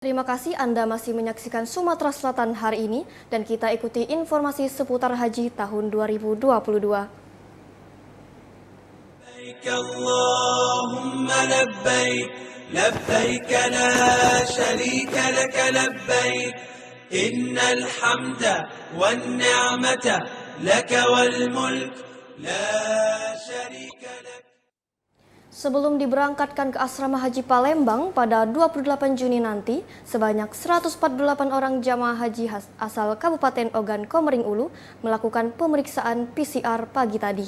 Terima kasih Anda masih menyaksikan Sumatera Selatan hari ini dan kita ikuti informasi seputar haji tahun 2022. Allahumma labbaik labbaik la syarika lak labbaik innal hamda wan ni'mata lak wal mulk la syarika lak. Sebelum diberangkatkan ke asrama haji Palembang pada 28 Juni nanti, sebanyak 148 orang jamaah haji asal Kabupaten Ogan Komering Ulu melakukan pemeriksaan PCR pagi tadi.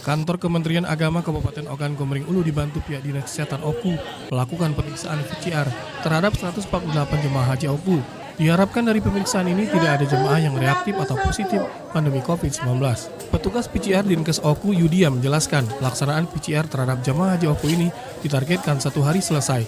Kantor Kementerian Agama Kabupaten Ogan Komering Ulu dibantu pihak Dinas Kesehatan Oku melakukan pemeriksaan PCR terhadap 148 jemaah haji Oku. Diharapkan dari pemeriksaan ini tidak ada jemaah yang reaktif atau positif pandemi COVID-19. Petugas PCR Dinkes Oku Yudia menjelaskan pelaksanaan PCR terhadap jemaah haji Oku ini ditargetkan 1 hari selesai.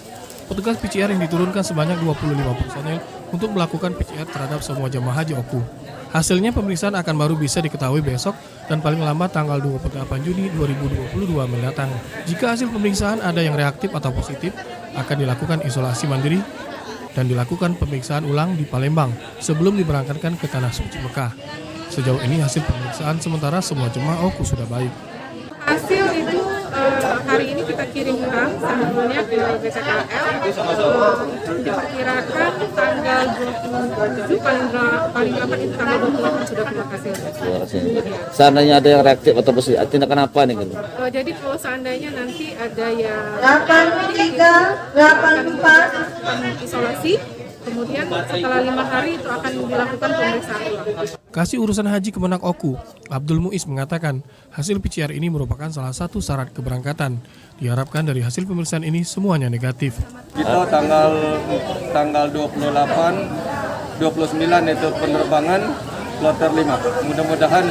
Petugas PCR yang diturunkan sebanyak 25 personel untuk melakukan PCR terhadap semua jemaah haji Oku. Hasilnya pemeriksaan akan baru bisa diketahui besok dan paling lambat tanggal 28 Juni 2022 mendatang. Jika hasil pemeriksaan ada yang reaktif atau positif, akan dilakukan isolasi mandiri dan dilakukan pemeriksaan ulang di Palembang sebelum diberangkatkan ke Tanah Suci Mekah. Sejauh ini hasil pemeriksaan sementara semua jemaah Oku sudah baik. Hasil itu hari ini kita kirimkan sampelnya ke BCKL. Diperkirakan tanggal 27 paling lambat itu tanggal 28 sudah keluar hasilnya. Seandainya ada yang reaktif atau positif, tindakan apa nih? Jadi kalau seandainya nanti ada yang 83, 84 isolasi, kemudian setelah 5 hari itu akan dilakukan pemeriksaan ulang. Kasih Urusan Haji Kemenak Oku, Abdul Muiz mengatakan hasil PCR ini merupakan salah satu syarat keberangkatan. Diharapkan dari hasil pemeriksaan ini semuanya negatif. Kita tanggal 28, 29 itu penerbangan kloter 5. Mudah-mudahan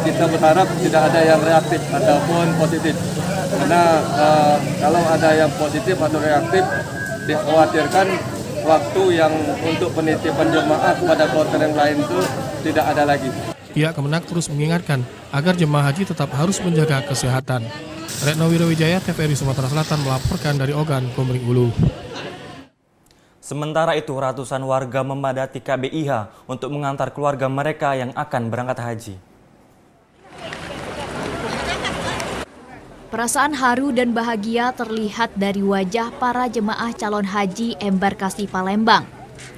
kita berharap tidak ada yang reaktif ataupun positif. Karena kalau ada yang positif atau reaktif, dikhawatirkan waktu yang untuk penitipan jemaah kepada kloter yang lain itu tidak ada lagi. Pihak Kemenak terus mengingatkan agar jemaah haji tetap harus menjaga kesehatan. Retno Wirawijaya, TVRI Sumatera Selatan melaporkan dari Ogan Komering Ulu. Sementara itu, ratusan warga memadati KBIH untuk mengantar keluarga mereka yang akan berangkat haji. Perasaan haru dan bahagia terlihat dari wajah para jemaah calon haji embarkasi Palembang.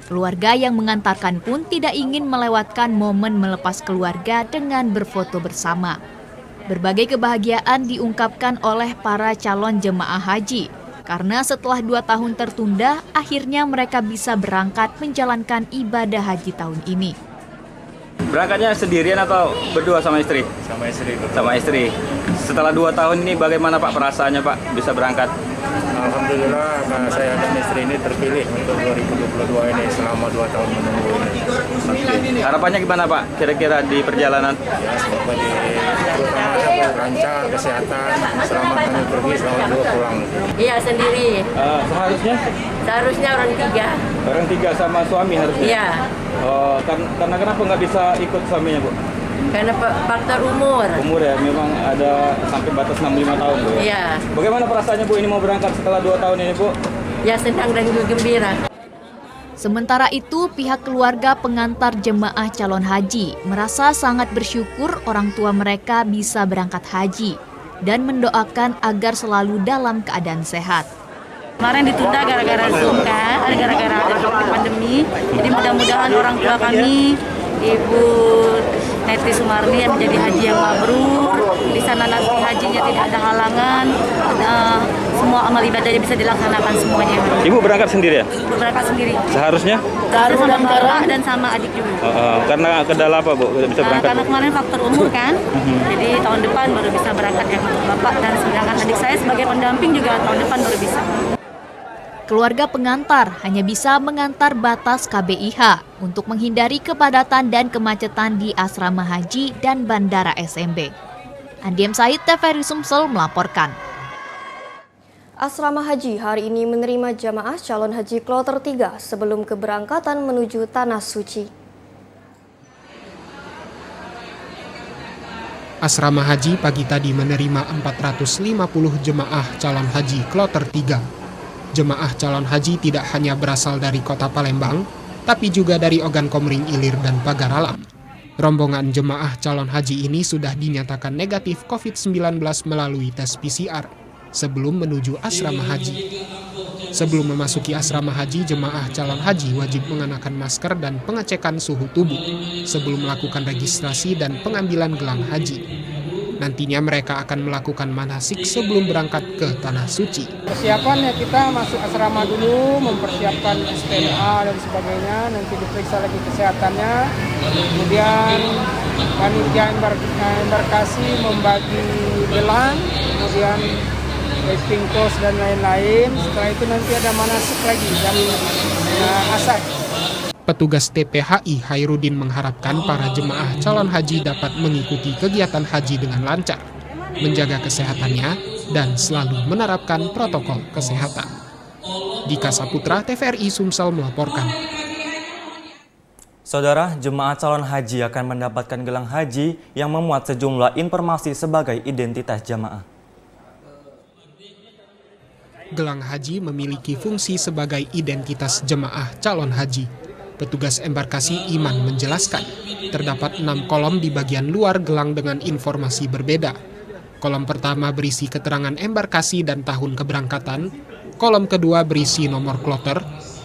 Keluarga yang mengantarkan pun tidak ingin melewatkan momen melepas keluarga dengan berfoto bersama. Berbagai kebahagiaan diungkapkan oleh para calon jemaah haji, karena setelah 2 tahun tertunda, akhirnya mereka bisa berangkat menjalankan ibadah haji tahun ini. Berangkatnya sendirian atau berdua sama istri? Sama istri. Sama istri. Setelah 2 tahun ini bagaimana Pak perasaannya Pak bisa berangkat? Alhamdulillah saya dan istri ini terpilih untuk 2022 ini selama 2 tahun menunggu ini. Harapannya gimana Pak kira-kira di perjalanan? Ya semoga terutama lancar, kesehatan, selamat kami pergi, selamat juga pulang. Iya sendiri. Seharusnya orang 3. Orang 3 sama suami harusnya? Iya. Karena kenapa nggak bisa ikut suaminya Bu? Karena faktor umur. Umur ya, memang ada sampai batas 65 tahun Bu ya? Iya. Bagaimana perasaannya Bu ini mau berangkat setelah 2 tahun ini Bu? Ya senang dan gembira. Sementara itu, pihak keluarga pengantar jemaah calon haji merasa sangat bersyukur orang tua mereka bisa berangkat haji dan mendoakan agar selalu dalam keadaan sehat. Kemarin ditunda gara-gara Zoom kan, gara-gara pandemi. Jadi mudah-mudahan orang tua kami, Ibu Neti Sumarni yang menjadi haji yang mabrur, di sana nanti hajinya tidak ada halangan, semua amal ibadahnya bisa dilaksanakan semuanya. Ibu berangkat sendiri ya? Berangkat sendiri. Seharusnya? Harus sama bapak dan sama adik juga. Karena kendala apa Bu bisa berangkat? Karena kemarin faktor umur kan, jadi tahun depan baru bisa berangkat yang bapak dan sedangkan adik saya sebagai pendamping juga tahun depan baru bisa. Keluarga pengantar hanya bisa mengantar batas KBIH untuk menghindari kepadatan dan kemacetan di asrama haji dan bandara SMB. Andiem Said, TVRI Sumsel melaporkan. Asrama haji hari ini menerima jamaah calon haji kloter 3 sebelum keberangkatan menuju Tanah Suci. Asrama haji pagi tadi menerima 450 jemaah calon haji kloter 3. Jemaah calon haji tidak hanya berasal dari kota Palembang, tapi juga dari Ogan Komering Ilir dan Pagar Alam. Rombongan jemaah calon haji ini sudah dinyatakan negatif COVID-19 melalui tes PCR sebelum menuju asrama haji. Sebelum memasuki asrama haji, jemaah calon haji wajib mengenakan masker dan pengecekan suhu tubuh sebelum melakukan registrasi dan pengambilan gelang haji. Nantinya mereka akan melakukan manasik sebelum berangkat ke Tanah Suci. Persiapannya kita masuk asrama dulu, mempersiapkan STNA dan sebagainya, nanti diperiksa lagi kesehatannya. Kemudian panitia embarkasi membagi gelang, kemudian waiting cost dan lain-lain. Setelah itu nanti ada manasik lagi jam asar. Petugas TPHI Hairudin mengharapkan para jemaah calon haji dapat mengikuti kegiatan haji dengan lancar, menjaga kesehatannya, dan selalu menerapkan protokol kesehatan. Dika Saputra, TVRI Sumsel melaporkan. Saudara, jemaah calon haji akan mendapatkan gelang haji yang memuat sejumlah informasi sebagai identitas jamaah. Gelang haji memiliki fungsi sebagai identitas jemaah calon haji. Petugas embarkasi Iman menjelaskan, terdapat 6 kolom di bagian luar gelang dengan informasi berbeda. Kolom pertama berisi keterangan embarkasi dan tahun keberangkatan, kolom kedua berisi nomor kloter,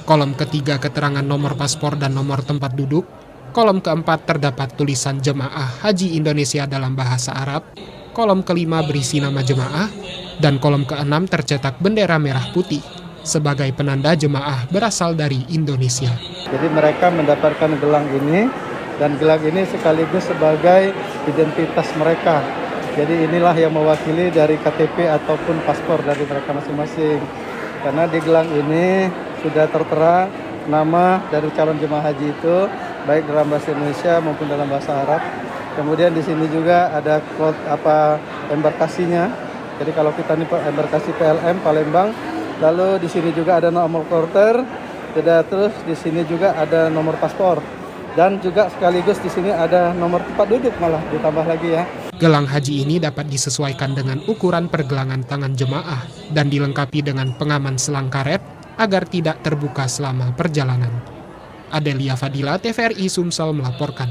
kolom ketiga keterangan nomor paspor dan nomor tempat duduk, kolom keempat terdapat tulisan jemaah haji Indonesia dalam bahasa Arab, kolom kelima berisi nama jemaah, dan kolom keenam tercetak bendera merah putih sebagai penanda jemaah berasal dari Indonesia. Jadi mereka mendapatkan gelang ini, dan gelang ini sekaligus sebagai identitas mereka. Jadi inilah yang mewakili dari KTP ataupun paspor dari mereka masing-masing. Karena di gelang ini sudah tertera nama dari calon jemaah haji itu, baik dalam bahasa Indonesia maupun dalam bahasa Arab. Kemudian di sini juga ada embarkasinya. Jadi kalau kita ini embarkasi PLM Palembang, lalu di sini juga ada nomor kloter, terus di sini juga ada nomor paspor, dan juga sekaligus di sini ada nomor tempat duduk malah ditambah lagi ya. Gelang haji ini dapat disesuaikan dengan ukuran pergelangan tangan jemaah dan dilengkapi dengan pengaman selang karet agar tidak terbuka selama perjalanan. Adelia Fadila, TVRI Sumsel melaporkan.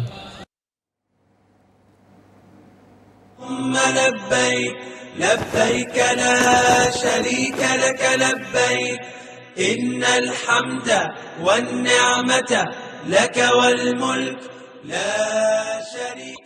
لبيك لا شريك لك لبيك إن الحمد والنعمة لك والملك لا شريك